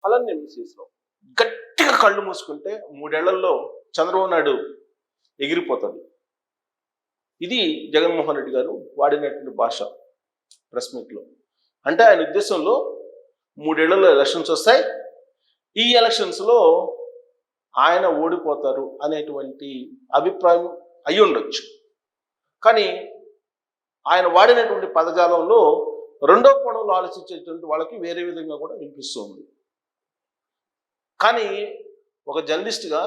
అలానే ఎంసీఎస్లో గట్టిగా కళ్ళు మూసుకుంటే 3 ఏళ్లలో చంద్రబాబు నాయుడు ఎగిరిపోతాడు. ఇది జగన్మోహన్ రెడ్డి గారు వాడినటువంటి భాష ప్రెస్ మీట్లో. అంటే ఆయన ఉద్దేశంలో 3 ఏళ్లలో ఎలక్షన్స్ వస్తాయి, ఈ ఎలక్షన్స్లో ఆయన ఓడిపోతారు అనేటువంటి అభిప్రాయం అయి ఉండొచ్చు. కానీ ఆయన వాడినటువంటి పదజాలంలో రెండో కోణంలో ఆలోచించేటువంటి వాళ్ళకి వేరే విధంగా కూడా వినిపిస్తుంది. కానీ ఒక జర్నలిస్ట్గా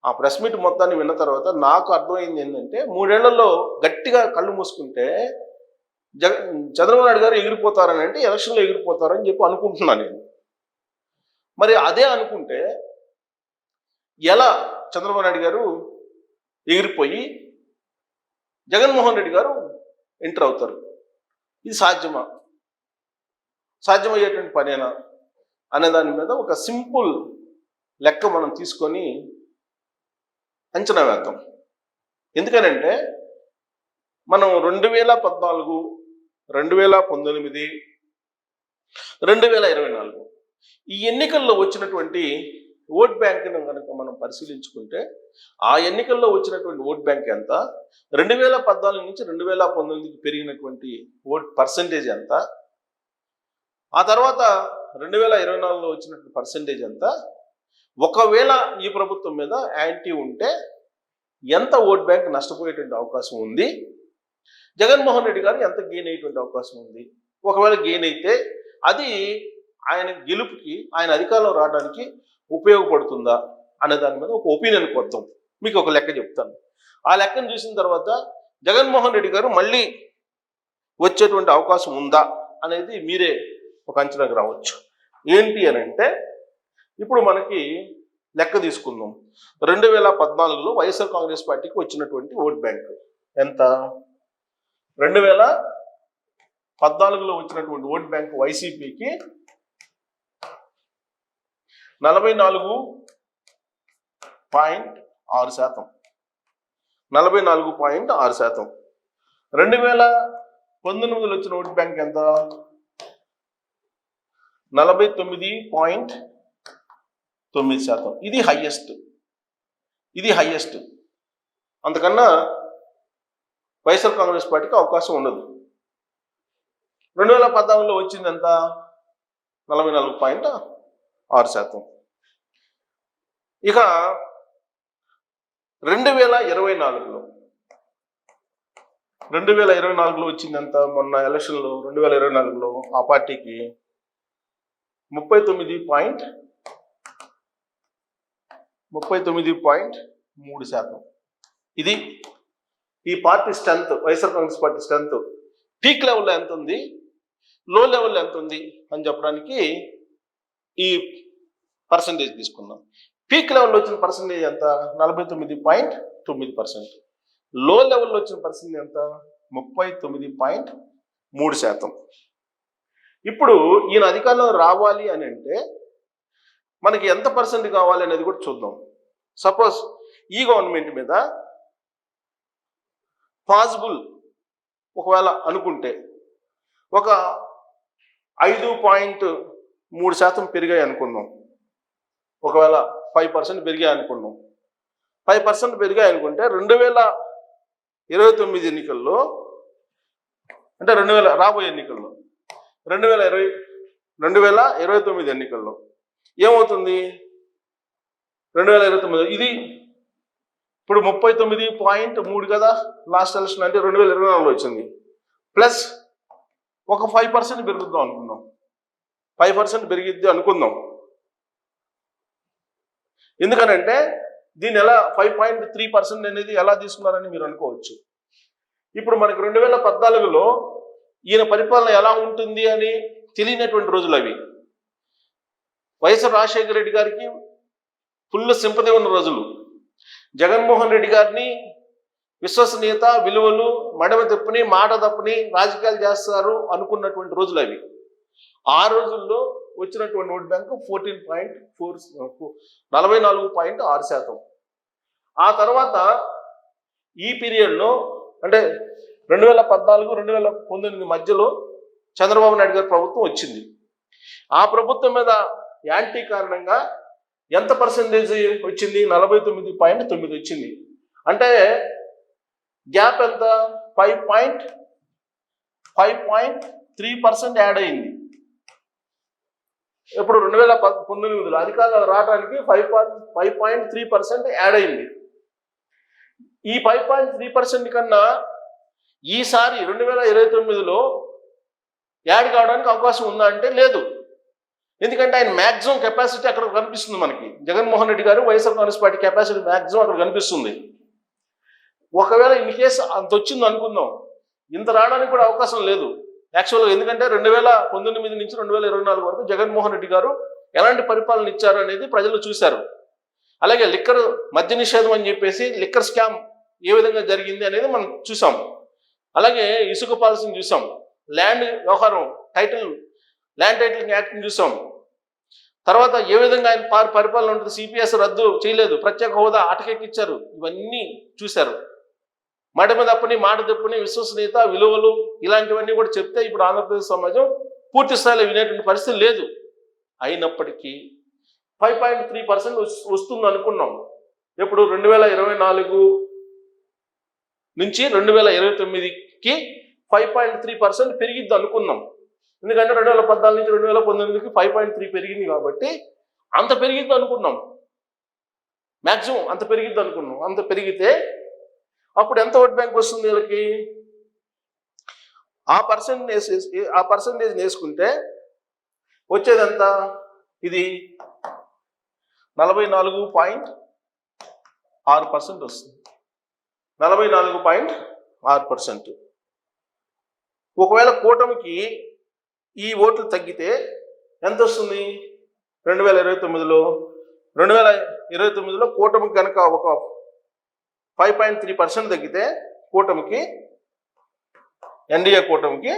ఆ ప్రెస్ మీట్ మొత్తాన్ని విన్న తర్వాత నాకు అర్థమైంది ఏంటంటే 3 ఏళ్లలో గట్టిగా కళ్ళు మూసుకుంటే చంద్రబాబు నాయుడు గారు ఎగిరిపోతారని, అంటే ఎలక్షన్లో ఎగిరిపోతారని చెప్పి అనుకుంటున్నాను నేను. మరి అదే అనుకుంటే ఎలా చంద్రబాబు నాయుడు గారు ఎగిరిపోయి జగన్మోహన్ రెడ్డి గారు ఎంటర్ అవుతారు? ఇది సాధ్యమా? సాధ్యమయ్యేటువంటి పనేనా అనే దాని మీద ఒక సింపుల్ లెక్క మనం తీసుకొని అంచనా వేద్దాం. ఎందుకనంటే మనం 2014, 2019, 2024 ఈ ఎన్నికల్లో వచ్చినటువంటి ఓట్ బ్యాంక్ను కనుక మనం పరిశీలించుకుంటే ఆ ఎన్నికల్లో వచ్చినటువంటి ఓట్ బ్యాంక్ ఎంత, 2014 నుంచి 2019కి పెరిగినటువంటి ఓట్ పర్సంటేజ్ ఎంత, ఆ తర్వాత 2024లో వచ్చినటువంటి పర్సంటేజ్ ఎంత, ఒకవేళ ఈ ప్రభుత్వం మీద యాంటీ ఉంటే ఎంత ఓట్ బ్యాంక్ నష్టపోయేటువంటి అవకాశం ఉంది, జగన్మోహన్ రెడ్డి గారు ఎంత గెయిన్ అయ్యేటువంటి అవకాశం ఉంది, ఒకవేళ గెయిన్ అయితే అది ఆయన గెలుపుకి, ఆయన అధికారంలో రావడానికి ఉపయోగపడుతుందా అనే దాని మీద ఒక ఒపీనియన్ కొద్దాం. మీకు ఒక లెక్క చెప్తాను. ఆ లెక్కను చూసిన తర్వాత జగన్మోహన్ రెడ్డి గారు మళ్ళీ వచ్చేటువంటి అవకాశం ఉందా అనేది మీరే ఒక అంచనాకు రావచ్చు. ఏంటి అని అంటే, ఇప్పుడు మనకి లెక్క తీసుకుందాం. 2014లో వైఎస్ఆర్ కాంగ్రెస్ పార్టీకి వచ్చినటువంటి ఓట్ బ్యాంక్ ఎంత? 2014లో వచ్చినటువంటి ఓట్ బ్యాంక్ వైసీపీకి 44.6%. 44.6%. 2019లో వచ్చిన ఓట్ బ్యాంక్ ఎంత? 49.9%. ఇది హైయెస్ట్. అంతకన్నా వైఎస్ఆర్ కాంగ్రెస్ పార్టీకి అవకాశం ఉండదు. 2014లో వచ్చింది ఎంత? 44.6%. ఇక 2024లో వచ్చింది ఎంత? మొన్న ఎలక్షన్లో 2024లో ఆ పార్టీకి 39.3%. ఇది ఈ party strength, YSR Congress party strength peak లెవెల్లో ఎంత ఉంది, లో లెవెల్లో ఎంత ఉంది అని చెప్పడానికి ఈ పర్సంటేజ్ తీసుకుందాం. పీక్ లెవెల్లో వచ్చిన పర్సంటేజ్ ఎంత? 49.9%. లో లెవెల్లో వచ్చిన పర్సంటేజ్ ఎంత? 39.3%. ఇప్పుడు ఈయన అధికారంలో రావాలి అని అంటే మనకి ఎంత పర్సెంట్ కావాలి అనేది కూడా చూద్దాం. సపోజ్ ఈ గవర్నమెంట్ మీద పాసిబుల్ ఒకవేళ అనుకుంటే ఒక 5.3% పెరిగాయి అనుకుందాం. ఒకవేళ 5% పెరిగాయి అనుకున్నాం. 5% పెరిగాయి అనుకుంటే 2029 ఎన్నికల్లో, అంటే రాబోయే ఎన్నికల్లో 2029 ఎన్నికల్లో ఏమవుతుంది? 2029 ఇది ఇప్పుడు 39.3 కదా లాస్ట్ ఎలక్షన్, అంటే 2024లో వచ్చింది. ప్లస్ ఒక 5% పెరుగుద్దాం అనుకుందాం. 5% పెరిగిద్ది అనుకుందాం. ఎందుకనంటే దీన్ని ఎలా 5.3% అనేది ఎలా తీసుకున్నారని మీరు అనుకోవచ్చు. ఇప్పుడు మనకి 2014లో ఈయన పరిపాలన ఎలా ఉంటుంది అని తెలియనటువంటి రోజులు అవి. వైఎస్ఆర్ రాజశేఖర రెడ్డి గారికి ఫుల్ సింపతి ఉన్న రోజులు. జగన్మోహన్ రెడ్డి గారిని విశ్వసనీయత, విలువలు, మడమ తప్పుని, మాట తప్పుని రాజకీయాలు చేస్తారు అనుకున్నటువంటి రోజులు అవి. ఆ రోజుల్లో వచ్చినటువంటి ఓట్ బ్యాంక్ 44.6%. ఆ తర్వాత ఈ పీరియడ్లో, అంటే 2014-2019 మధ్యలో చంద్రబాబు నాయుడు గారి ప్రభుత్వం వచ్చింది. ఆ ప్రభుత్వం మీద యాంటీ కారణంగా ఎంత పర్సెంటేజ్ వచ్చింది? 49.9 వచ్చింది. అంటే గ్యాప్ ఎంత? 5.3% యాడ్ అయింది. ఇప్పుడు 2019లో అధికారులు రావడానికి 5.3% యాడ్ అయింది. ఈ 5.3% కన్నా ఈసారి 2029లో యాడ్ కావడానికి అవకాశం ఉందా అంటే లేదు. ఎందుకంటే ఆయన మ్యాక్సిమం కెపాసిటీ అక్కడ కనిపిస్తుంది మనకి. జగన్మోహన్ రెడ్డి గారు YSR Congress party capacity maximum అక్కడ కనిపిస్తుంది. ఒకవేళ ఇన్ కేసు అంత వచ్చింది అనుకుందాం, ఇంత రావడానికి కూడా అవకాశం లేదు యాక్చువల్గా. ఎందుకంటే 2019 నుంచి 2024 వరకు జగన్మోహన్ రెడ్డి గారు ఎలాంటి పరిపాలన ఇచ్చారు అనేది ప్రజలు చూశారు. అలాగే లిక్కర్ మద్య నిషేధం అని చెప్పేసి లిక్కర్ స్కామ్ ఏ విధంగా జరిగింది అనేది మనం చూసాం. అలాగే ఇసుక పాలసీని చూసాం, ల్యాండ్ వ్యవహారం ల్యాండ్ టైటిలింగ్ యాక్ట్ని చూసాం. తర్వాత ఏ విధంగా ఆయన పరిపాలన ఉంటుంది, సిపిఎస్ రద్దు చేయలేదు, ప్రత్యేక హోదా అటకెక్కిచ్చారు, ఇవన్నీ చూశారు. మాట మీద తప్పని మాట తప్పని విశ్వసనీయత విలువలు ఇలాంటివన్నీ కూడా చెప్తే ఇప్పుడు ఆంధ్రప్రదేశ్ సమాజం పూర్తి స్థాయిలో వినేటువంటి పరిస్థితి లేదు. అయినప్పటికీ 5.3% వస్తుంది అనుకున్నాం. ఇప్పుడు 2024 నుంచి 2029కి 5.3% పెరిగిద్ది అనుకున్నాం. ఎందుకంటే 2014 నుంచి 2019కి 5.3 పెరిగింది కాబట్టి అంత పెరిగిద్ది అనుకున్నాం. మ్యాక్సిమం అంత పెరిగిద్ది అనుకున్నాం. అంత పెరిగితే అప్పుడు ఎంత ఓట్ బ్యాంక్ వస్తుంది వీళ్ళకి? ఆ పర్సెంటేజ్ వేసుకుంటే వచ్చేదంతా ఇది 44.6% వస్తుంది. 44.6%. ఒకవేళ కూటమికి ఈ ఓట్లు తగ్గితే ఎంత వస్తుంది? 2029లో కూటమికి కనుక ఒక 5.3% తగ్గితే కూటమికి, ఎన్డీఏ కూటమికి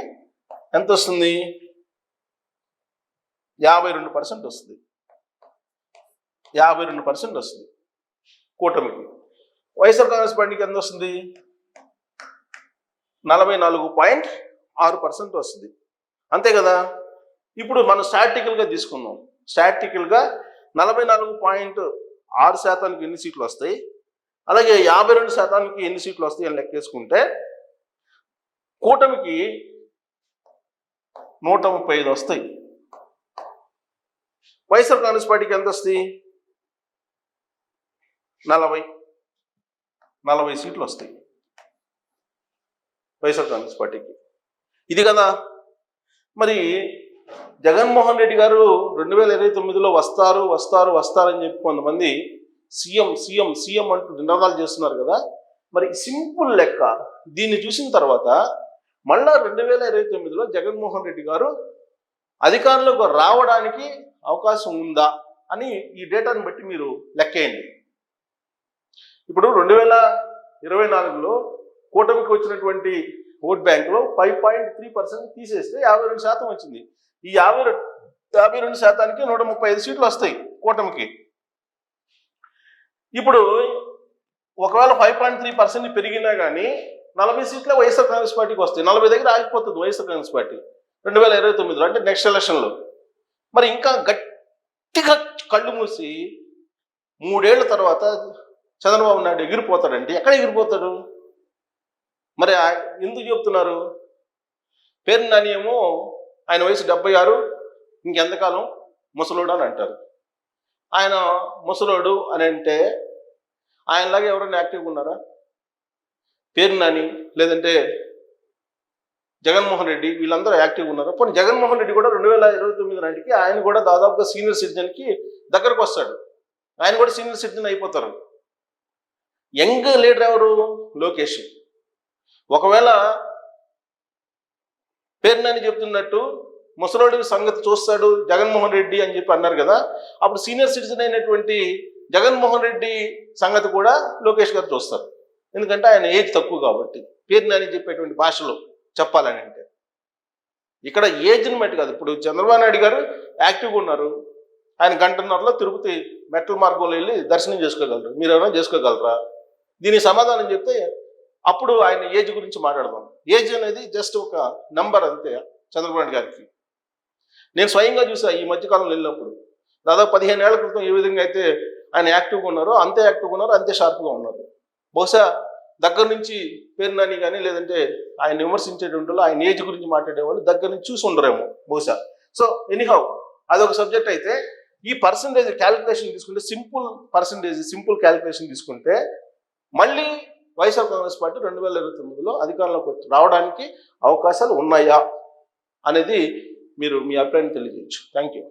ఎంత వస్తుంది? 52% వస్తుంది. 52% వస్తుంది కూటమికి. వైఎస్ఆర్ కాంగ్రెస్ పార్టీకి ఎంత వస్తుంది? 44.6% వస్తుంది. అంతే కదా. ఇప్పుడు మనం స్టాటికల్గా తీసుకుందాం. స్టాటికల్గా 44.6% ఎన్ని సీట్లు వస్తాయి, అలాగే 52% ఎన్ని సీట్లు వస్తాయి అని లెక్కేసుకుంటే కూటమికి 135 వస్తాయి. వైఎస్ఆర్ కాంగ్రెస్ పార్టీకి ఎంత వస్తాయి? 40 సీట్లు వస్తాయి వైఎస్ఆర్ కాంగ్రెస్ పార్టీకి. ఇది కదా. మరి జగన్మోహన్ రెడ్డి గారు 2029లో వస్తారని చెప్పి కొంతమంది సీఎం అంటూ నినాదాలు చేస్తున్నారు కదా. మరి సింపుల్ లెక్క దీన్ని చూసిన తర్వాత మళ్ళా 2029లో జగన్మోహన్ రెడ్డి గారు అధికారంలోకి రావడానికి అవకాశం ఉందా అని ఈ డేటాను బట్టి మీరు లెక్కేయండి. ఇప్పుడు 2024లో కూటమికి వచ్చినటువంటి ఓట్ బ్యాంకులో 5.3% తీసేస్తే 52% వచ్చింది. ఈ 52%కి 135 సీట్లు వస్తాయి కూటమికి. ఇప్పుడు ఒకవేళ 5.3% పెరిగినా కానీ 40 సీట్లే వైఎస్ఆర్ కాంగ్రెస్ పార్టీకి వస్తాయి. 40 దగ్గర ఆగిపోతుంది వైఎస్ఆర్ కాంగ్రెస్ పార్టీ 2029లో, అంటే నెక్స్ట్ ఎలక్షన్లో. మరి ఇంకా గట్టిగా కళ్ళు మూసి 3 ఏళ్ల తర్వాత చంద్రబాబు నాయుడు ఎగిరిపోతాడంటే ఎక్కడ ఎగిరిపోతాడు? మరి ఎందుకు చెప్తున్నారు? పేరు నాని ఏమో ఆయన వయసు 76, ఇంకెంతకాలం ముసలోడు అని అంటారు. ఆయన ముసలోడు అని అంటే ఆయనలాగా ఎవరైనా యాక్టివ్గా ఉన్నారా? పేరు నాని లేదంటే జగన్మోహన్ రెడ్డి వీళ్ళందరూ యాక్టివ్గా ఉన్నారా? పోనీ జగన్మోహన్ రెడ్డి కూడా 2029 నాటికి ఆయన కూడా దాదాపుగా సీనియర్ సిటిజన్కి దగ్గరకు వస్తాడు. ఆయన కూడా సీనియర్ సిటిజన్ అయిపోతారు. యంగ్ లీడర్ ఎవరు? లోకేష్. ఒకవేళ పేరు నాని చెప్తున్నట్టు ముసలోడి సంగతి చూస్తాడు జగన్మోహన్ రెడ్డి అని చెప్పి అన్నారు కదా, అప్పుడు సీనియర్ సిటిజన్ అయినటువంటి జగన్మోహన్ రెడ్డి సంగతి కూడా లోకేష్ గారు చూస్తారు. ఎందుకంటే ఆయన ఏజ్ తక్కువ కాబట్టి. పేరు నాని చెప్పేటువంటి భాషలో చెప్పాలని అంటే ఇక్కడ ఏజ్ని బట్టి కాదు. ఇప్పుడు చంద్రబాబు నాయుడు గారు యాక్టివ్గా ఉన్నారు. ఆయన 1.5 గంటలో తిరుపతి మెట్ల మార్గంలో వెళ్ళి దర్శనం చేసుకోగలరు. మీరు ఎవరైనా చేసుకోగలరా? దీనికి సమాధానం చెప్తే అప్పుడు ఆయన ఏజ్ గురించి మాట్లాడదాం. ఏజ్ అనేది జస్ట్ ఒక నంబర్ అంతే చంద్రబాబు నాయుడు గారికి. నేను స్వయంగా చూసా ఈ మధ్యకాలంలో వెళ్ళినప్పుడు. దాదాపు 15 ఏళ్ల క్రితం ఏ విధంగా అయితే ఆయన యాక్టివ్గా ఉన్నారో అంతే యాక్టివ్గా ఉన్నారు, అంతే షార్ప్గా ఉన్నారు. బహుశా దగ్గర నుంచి పేరు నాని కానీ లేదంటే ఆయన విమర్శించేటువంటి ఆయన ఏజ్ గురించి మాట్లాడేవాళ్ళు దగ్గర నుంచి చూసి ఉండరేమో బహుశా. సో ఎనీహౌ అదొక సబ్జెక్ట్ అయితే, ఈ పర్సంటేజ్ క్యాలిక్యులేషన్ తీసుకుంటే సింపుల్ క్యాలిక్యులేషన్ తీసుకుంటే మళ్ళీ వైఎస్ఆర్ కాంగ్రెస్ పార్టీ 2029లో అధికారంలోకి రావడానికి అవకాశాలు ఉన్నాయా అనేది మీరు మీ అభిప్రాయాన్ని తెలియజేయచ్చు. Thank you.